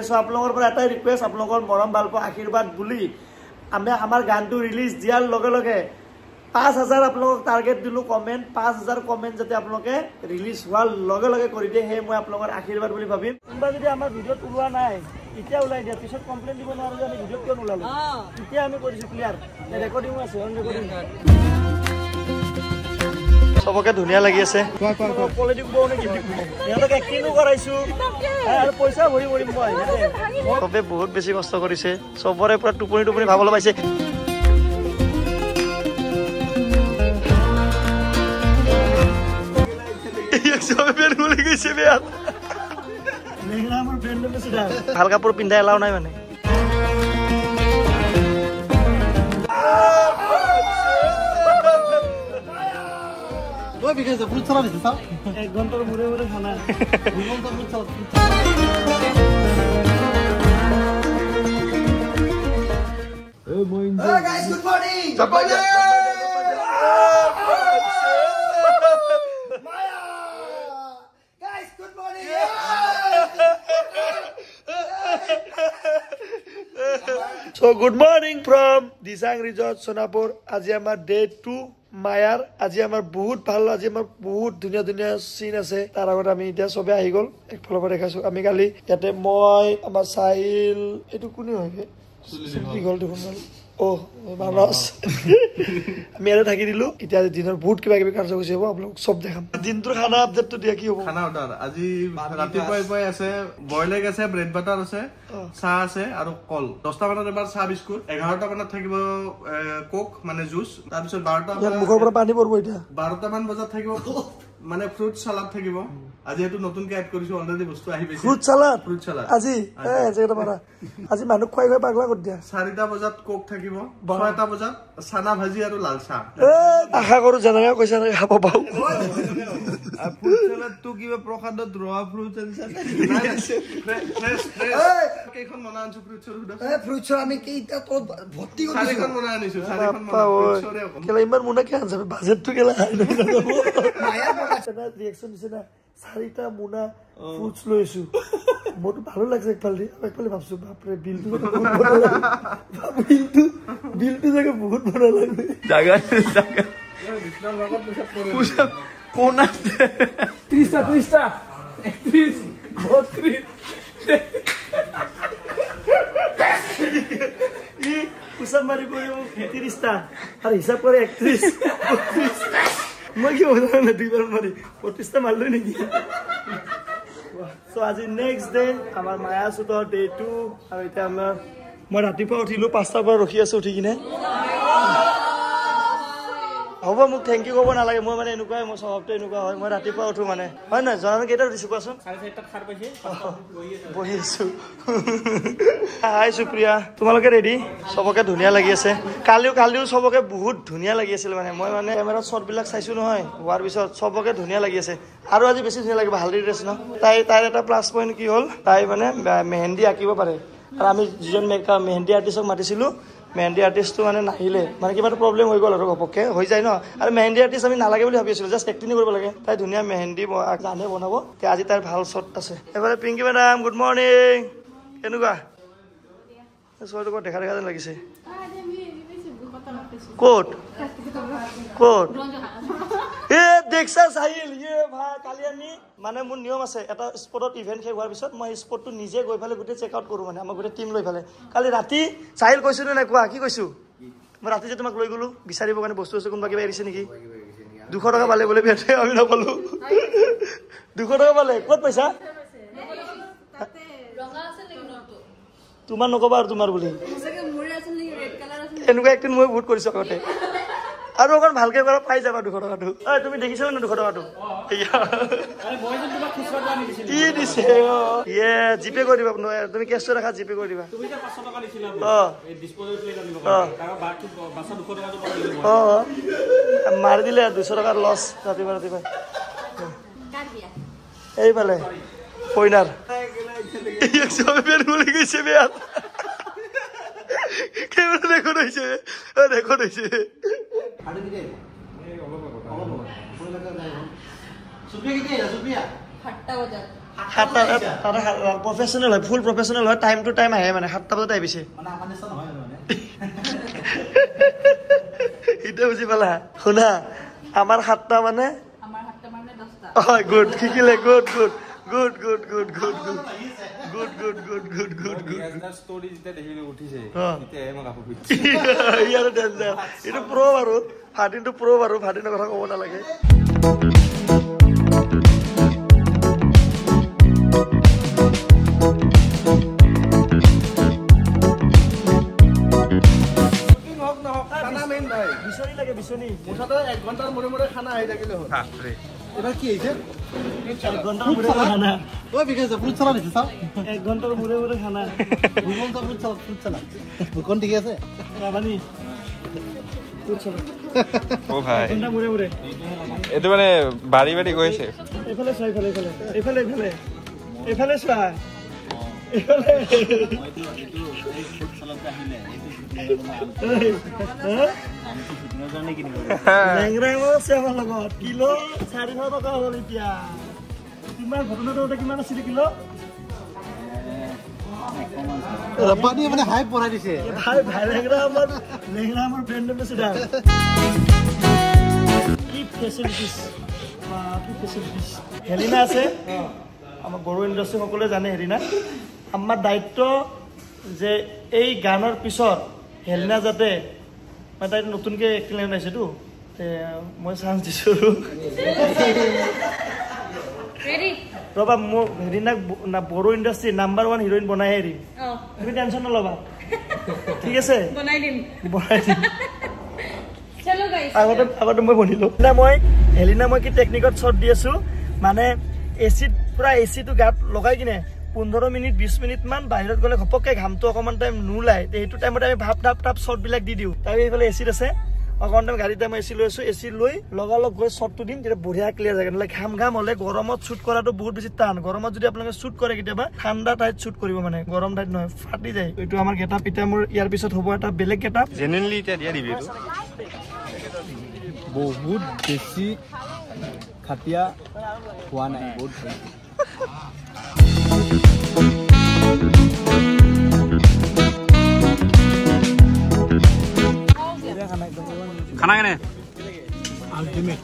So আপোনালোকৰ পৰা এটাই ৰিকুৱেষ্ট আপোনালোকৰ মৰম ভাল পোৱা আশীৰ্বাদ বুলি আমি আমাৰ গানটো ৰিলিজ দিয়াৰ লগে লগে 5000 আপোনালোকক টাৰ্গেট দিলো কমেন্ট 5000 কমেন্ট যাতে আপোনালোকে ৰিলিজ হোৱাৰ লগে লগে কৰি দিয়ে হে মই আপোনালোকৰ আশীৰ্বাদ বুলি ভাবিম কোনবা যদি আমাৰ ভিডিঅ'ত ওলোৱা নাই এতিয়া ওলাই দিয়া পিছত কমপ্লেইন দিব নোৱাৰো যে আমি ভিডিঅ'ত কিয় নোলালো এতিয়া আমি কৰিছো ক্লিয়াৰ ৰেকৰ্ডিং আছে অন ৰেকৰ্ডিং সবকে ধুনিয়া লাগি আছে পলিটিক বউ নেকি ইয়াতক এক্টিংও কৰাইছো আৰু পইচা ভৰি ভৰি মই সবে বহুত বেছি কষ্ট কৰিছে সবৰে পুৰা টোপনি টোপনি ভাবলে পাইছে ভাল কাপোৰ পিন্ধাই এলাও নাই মানে এক ঘন্টার মুড়ে মুড়ে খানা guys, good morning. Guys, good morning. So good morning from Disang Resort Sonapur. আজি আমাৰ ডে 2 মায়াৰ আজি আমাৰ বহুত ভাল আজি আমাৰ বহুত ধুনিয়া ধুনিয়া সিন আছে তাৰ আগত আমি এতিয়া সবে আহি গল একফালৰ পৰা দেখাছো আমি কালি ইয়াতে মই আমাৰ সাইল এটো কোনি হয় কি গল দেখোন ও মানস আমি আৰু থাকি দিলো এতিয়া দিনৰ বহুত কিবা কিবি কাৰ্যসূচী হ'ব আপোনালোক সব দেখাম দিনটোৰ খানা আপডেটটো দিয়া কি হ'ব খানা অৰ্ডাৰ আজি ৰাতিপুৱাই আছে বইল এগ আছে ব্ৰেড বাটাৰ আছে চাহ আছে আৰু কল 10টা মানত এবাৰ চাহ বিস্কুট 11টা মানত থাকিব কোক মানে জুচ তাৰ পিছত 12টা মুখৰ পৰা পানী পৰব এতিয়া 12টা মান বজাত থাকিব মানে ফ্ৰুট সালাড থাকিব আজি এটো নতুনকৈ এড কৰিছো অলৰেডি বস্তু আহি গৈছে ফ্ৰুট সালাড আজি যেটা পাৰা আজি মানুহ খুৱাই খুৱাই পাগলা কৰি দিয়া 4টা বজাত কোক থাকিব 6টা বজাত চানা ভাজি আৰু লাল চাহ আশা কৰো জানাগা কৈছা না খাব পাও ফ্ৰুট সালাড তো কিবা প্ৰসাদত ৰৱা ফ্ৰুট আছে ফ্ৰেছ কেখন মনা আনছো ফ্ৰুট সালাড ফ্ৰুট সালাড আমি কেইটা তো ভৰ্তি কৰিছো চাৰিখন মনা আনিছো চাৰিখন মনা ফ্ৰুট সালাড কেলা ইমান মুনা কি আনছে বাজেটটো কেলা হাই নাই মায়া বগাছনা ৰিঅ্যাকশন দিছেনা 4টা মুনা ফ্ৰুটস লৈছো মোৰটো ভালো লাগছে একফালে ভাবছো বাপৰে বিলটো জায়গা বহুত বড় লাগবে জায়গা কোনা 30টা 31 32 ই পুষাপ মারি পড়িব 30টা আর হিসাব করে 31 মই কি বললাম না দুইবার মারি 25টা মারলো নাকি সো আজি নেক্সট ডে আমার মায়া সুতৰ ডে 2 আৰু এটা আমাৰ মই ৰাতিপুৱা উঠিলো 5টাৰ পৰা ৰখি আছো উঠি কিনে হ'ব মোক থ্যাংক ইউ ক'ব নালাগে মই মানে এনেকুৱাই মই স্বভাৱটো এনেকুৱা হয় মই ৰাতিপুৱা উঠো মানে হয় না জনান কেইটা উঠিছো কোৱাচোন 4:30 খাৰ পাইছে বহি আছো হাই সুপ্ৰিয়া তোমালোকে ৰেডি সবকে ধুনিয়া লাগি আছে কালিও সবকে বহুত ধুনিয়া লাগি আছিল মানে মই মানে কেমেৰা শ্বট বিলাক চাইছো নহয় হোৱাৰ পিছত সবকে ধুনিয়া লাগি আছে আৰু আজি বেছি ধুনিয়া লাগিব হালদি ড্ৰেছ ন তাইৰ এটা প্লাস পইণ্ট কি হ'ল তাই মানে মেহেন্দি আঁকিব পাৰে আৰু আমি যিজন মেহেন্দি আৰ্টিষ্টক মাতিছিলো মেহেন্দি আৰ্টিষ্টটো মানে নাহিলে মানে কিবা প্ৰব্লেম হৈ গ'ল আৰু ঘপককে হৈ যায় ন আৰু মেহেন্দি আৰ্টিষ্ট আমি নালাগে বুলি ভাবি আছিলো জাষ্ট এক্টিং কৰিব লাগে তাই ধুনিয়া মেহেন্দি জানে বনাব তে আজি তাইৰ ভাল শ্বট আছে এবাৰে পিংকি মেডাম গুড মৰ্নিং কেনেকুৱা ছোৱালীটো দেখা যেন লাগিছে ক'ত এ দেখছা চাহিল ইয়ে ভাই কালি আমি মানে মোৰ নিয়ম আছে এটা স্পটত ইভেন্ট শেষ হোৱাৰ পিছত মই স্পটটো নিজে গৈ ফালে গোটেই চেক আউট কৰো মানে আমাৰ গোটেই টিম লৈ ফালে কালি ৰাতি চাহিল কৈছো নে নাই কোৱা কি কৈছো মই ৰাতি যে তোমাক লৈ গলো বিচাৰিব কাৰণে বস্তু আছে কোনোবা কিবা এৰিছে নেকি 200 টকা পালে বোলে বেটে আমি নকলো 200 টকা পালে ক'ত পইচা তোমাৰ নকবা আৰু তোমাৰ বুলি এনেকুৱা একদিন মই বহুত কৰিছো আগতে আৰু অকণ ভালকে কৰা পাই যাবা 200 টকাটো তুমি দেখিছা না 200 টকাটো কি দিছে ইয়ে জিপে কৰি দিবা তুমি কেছটো ৰাখা জিপে কৰি দিবা মাৰি দিলে 200 টকাৰ লছ ৰাতিপুৱা এইফালে পইনাৰ গৈছে বেয়া কেমেৰা ৰেকৰ্ড হৈছে 7টা প্ৰফেচনেল হয় ফুল প্ৰফেচনেল হয় টাইম টু টাইম আহে মানে 7টা বজাত আহিছে এটা বুজি পালা শুনা আমাৰ 7টা মানে হয় গুড শিকিলে good good good good good good good good good good good good good story যেতিয়া দেখিলে উঠিছে তেতিয়াহে মই কাপোৰ পিন্ধিছো ইয়াৰ ডেঞ্জাৰ এটা প্ৰ বাৰু ফাটিনটো প্ৰ বাৰু ফাটিনৰ কথা ক'ব নালাগে বিচনি লাগে বিচনি মুঠতে 1 ঘণ্টাৰ মূৰে খানা আহি থাকিলে হ'ল বাপৰে এবাৰ কি হৈছে 1 ঘণ্টাৰ মূৰে খানা ও বিকাশ ফুট চালা দিছে চাও 1 ঘণ্টাৰ মূৰে খানা ভুবন তো ফুট চালা ভুবন ঠিক আছে বাবানি ফুট চালা ও ভাই 1 ঘণ্টা মূৰে এটো মানে বাড়ি বাড়ি গৈছে এফালে চাই এফালে এফালে চোৱা এফালে ফুট চালা আহিলে কিলো 400 টকা হ'ল এতিয়া তোমাৰ ঘটনাটো কিমান আছিল কিলো ৰব্বানি মানে হাই পৰাই দিছে ভাই লেংৰা আমাৰ ফ্ৰেন্ড এম্বাসেডাৰ কি ফেসিলিটিস হেলিনা আছে আমাৰ গৰু ইণ্ডাষ্ট্ৰি সকলোৱে জানে হেলিনা আমাৰ দায়িত্ব যে এই গানৰ পিছত হেলিনা যাতে মই তাই নতুনকে এক্টিং আছেতো মই চান্স দিছো ৰবা মোক হেৰিনাক বড়ো ইণ্ডাষ্ট্ৰি নাম্বাৰ 1 হিৰোইন বনাই হেৰি তুমি টেনচন নলবা ঠিক আছে বনাই দিম চলো গাইস আগতে মই বনিলো না মই হেলিনা মই কি টেকনিকত শট দি আছো মানে এসিড পুৰা এসিটো গাত লগাই কিনে 15 মিনিট 20 মিনিট মান বাহিৰত গলে ঘপককে ঘামটো অকমান টাইম নুলাই এইটো টাইমত আমি ভাপ টাপ শট বিলাক দি দিও তাই এইফালে এসিড আছে অকমান টাইম গাড়ীতে মই এসি লৈছো এসি লৈ লগালগ গৈ শটটো দিম যেটা বঢ়িয়া ক্লিয়াৰ জাগে নলে ঘাম হলে গৰমত শুট কৰাটো বহুত বেছি টান গৰমত যদি আপোনালোকে শুট কৰে কিটাবা ঠাণ্ডা টাইট শুট কৰিব মানে গৰম টাইট নহয় ফাটি যায় এইটো আমাৰ গেটআপ পিটা মোৰ ইয়াৰ পিছত হ'ব এটা বেলেগ গেটআপ জেনুইনলি এটা দিয়া দিবি এইটো বহুত বেছি খাটিয়া হোৱা নাই বহুত खाना केने अल्टीमेट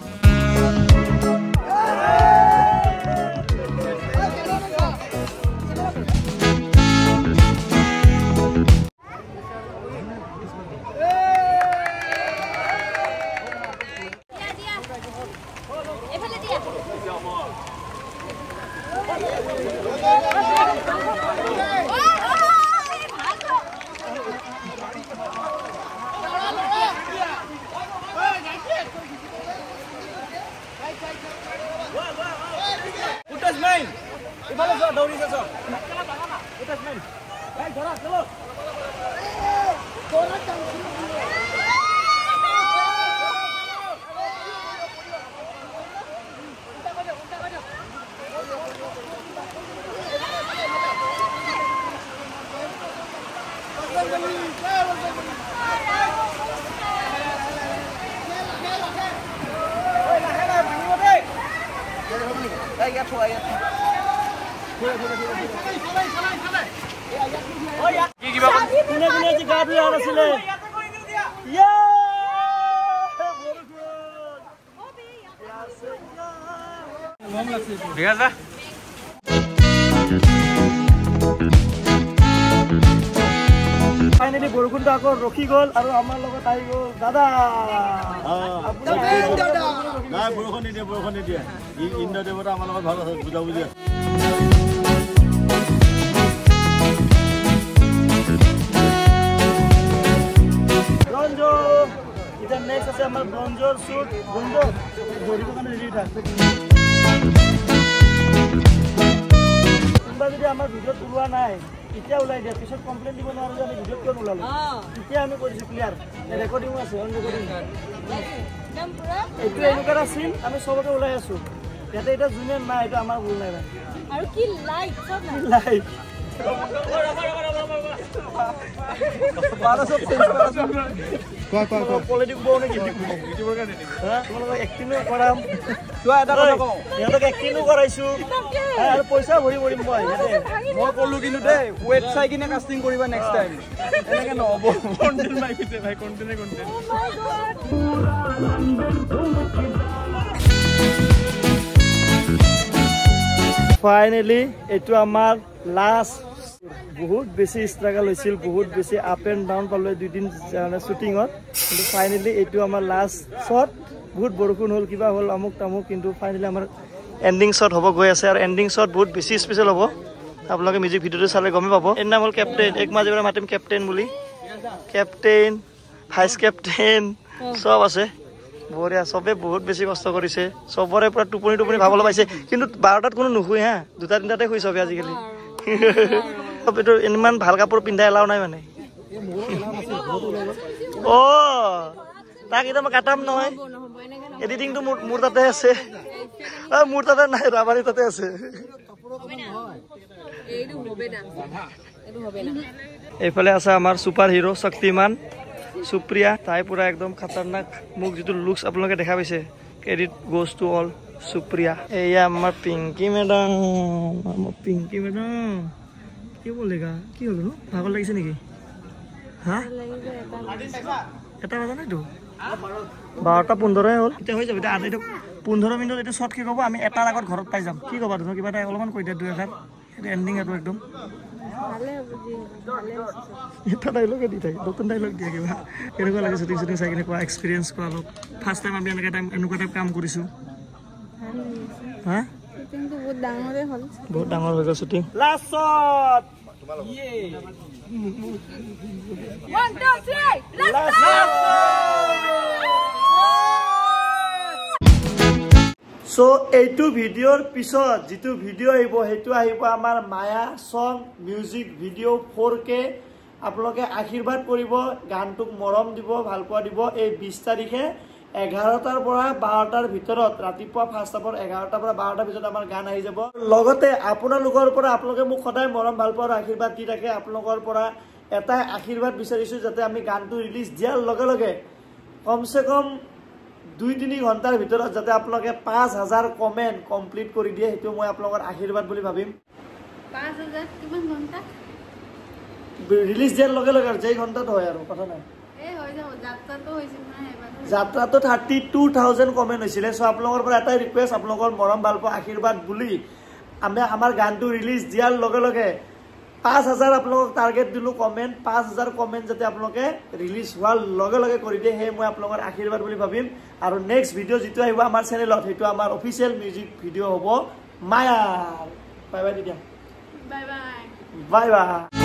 ফাইনালি বৰষুণটো আকৌ ৰখি গ'ল আৰু আমাৰ লগত আহি গ'ল দাদা নাই বৰষুণ নিদিয়ে ইন্দ্ৰ দেৱতা আমাৰ লগত ভাল আছে বুজা বুজি ব্ৰঞ্জ এতিয়া নেক্সট আছে আমাৰ ব্ৰঞ্জৰ শ্বুট ব্ৰঞ্জ দৌৰিবৰ কাৰণে ৰেডি থাক কোনোবা যদি আমাৰ ভিডিঅ'ত ওলোৱা নাই এতিয়া ওলাই দিয়া পিছত কমপ্লেইন দিব নোৱাৰো যে আমি ভিডিঅ'ত কিয় নোলালো এতিয়া আমি কৰিছো ক্লিয়াৰ ৰেকৰ্ডিংও আছে অন ৰেকৰ্ডিং এইটো এনেকুৱা আছিল আমি চবকে ওলাই আছো ইয়াতে এটা জুনিয়ৰ নাই এইটো আমাৰ ভুল নাই আৰু কি লাইক পলিটিক বৌ নেকি তোমালোকক এক্টিঙো কৰাম সিহঁতক এক্টিঙো কৰাইছো আৰু পইচা ভৰি ভৰিম মই ক'লো কিন্তু দেই ৱেট চাই কিনে কাষ্টিং কৰিবা নেক্সট টাইম এনেকে নহ'ব কণ্টেণ্ট মাৰিছে ভাই কণ্টেণ্ট ফাইনেলি এইটো আমাৰ লাষ্ট বহুত বেছি ষ্ট্ৰাগল হৈছিল বহুত বেছি আপ এণ্ড ডাউন পালোঁ দুদিন শ্বুটিঙত কিন্তু ফাইনেলি এইটো আমাৰ লাষ্ট শ্বট বহুত বৰষুণ হ'ল কিবা হ'ল আমুক তামুক কিন্তু ফাইনেলি আমাৰ এণ্ডিং শ্বট হ'ব গৈ আছে আৰু এণ্ডিং শ্বট বহুত বেছি স্পেচিয়েল হ'ব আপোনালোকে মিউজিক ভিডিঅ'টো চালে গমেই পাব এর নাম হ'ল কেপ্টেইন এক মাহ যেবাৰ মাতিম কেপ্টেইন বুলি কেপ্টেইন ভাইচ কেপ্টেইন চব আছে বঢ়িয়া চবে বহুত বেছি কষ্ট কৰিছে চবৰে পুৰা টোপনি ভাবলৈ পাইছে কিন্তু 12টাত কোনো নুশুৱে হা 2-3টাতে শুই চবে আজিকালি এইটো ইমান ভাল কাপোৰ পিন্ধাই এলাও নাই মানে তাক এতিয়া মই কাটাম নহয় এডিটিংটো মোৰ তাতে আছে মোৰ তাতে নাই ৰাবাৰী তাতে আছে এইফালে আছে আমাৰ ছুপাৰ হিৰো শক্তিমান সুপ্ৰিয়া তাই পুৰা একদম খাতাৰনাক মোক যিটো লুকস আপোনালোকে দেখা পাইছে credit goes to all Supriya এয়া আমাৰ পিংকি মেডাম কি বলেগা কি হলো নো ভাগৰ লাগিছে নেকি হা এটা বাজা নাইতো 12:15 হ'ল এতিয়া হৈ যাব এতিয়া আধাইটো 15 মিনিটত এইটো শ্বৰ্ট কি ক'ব আমি এটাৰ আগত ঘৰত পাই যাম কি ক'বা তুমি কিবা এটা অলপমান কৈ দিয়া 2 এখাৰ এটা এণ্ডিং আৰু একদম এটা ডাইলগে দি থাকে নতুন ডাইলগ দিয়া কিবা কেনেকুৱা লাগে শ্বুটিং চাই কিনে কোৱা এক্সপিৰিয়েঞ্চ কোৱা অলপ ফাৰ্ষ্ট টাইম আমি এনেকুৱা টাইপ কাম কৰিছোঁ হা বহুত ডাঙৰ হৈ গ'ল শ্বুটিং লাষ্ট শ্বট সো এইটো ভিডিওৰ পিছত যেটো ভিডিও আহিব হেতু আহিব আমাৰ মায়া সং মিউজিক ভিডিও 4K আপোনালোকে আশীৰ্বাদ কৰিব গানটোক মৰম দিব ভালপোৱা দিব এই 20 তাৰিখে 11টাৰ পৰা 12টাৰ ভিতৰত ৰাতিপুৱা ফাৰ্ষ্ট হাফৰ 11টাৰ পৰা 12টাৰ ভিতৰত আমাৰ গান আহি যাব লগতে আপোনালোকৰ পৰা আপোনালোকে মোক সদায় মৰম ভালপোৱা আশীৰ্বাদ দি থাকে আপোনালোকৰ পৰা এটা আশীৰ্বাদ বিচাৰিছো যাতে আমি গানটো ৰিলিজ দিয়াৰ লগে লগে কমসে কম 2-3 ঘণ্টাৰ ভিতৰত যাতে আপোনালোকে 5000 কমেন্ট কমপ্লিট কৰি দিয়ে হেতু মই আপোনালোকৰ আশীৰ্বাদ বুলি ভাবিম 5000 কিমান ঘণ্টা ৰিলিজ দিয়াৰ লগে লগে যেই ঘণ্টাত হয় আৰু কথা নাই এই হৈ যাব যাত্ৰাটো হৈছিল না এবাৰ যাত্ৰাটো 32000 কমেন্ট হৈছিল সো আপোনালোকৰ পৰা এটা ৰিকুৱেষ্ট আপোনালোকৰ মৰম ভালপোৱা আশীৰ্বাদ বুলি আমি আমাৰ গানটো ৰিলিজ দিয়াৰ লগে লগে 5000 আপোনালোকক টাৰ্গেট দিলো কমেন্ট 5000 কমেন্ট যাতে আপোনালোকে ৰিলিজ হোৱাৰ লগে লগে কৰি দিয়ে হে মই আপোনালোকৰ আশীৰ্বাদ বুলি ভাবিম আৰু নেক্সট ভিডিও যেটো আহিব আমাৰ চেনেলত হেতু আমাৰ অফিচিয়েল মিউজিক ভিডিও হ'ব মায়া বাই বাই দিয়া বাই বাই বাই বাই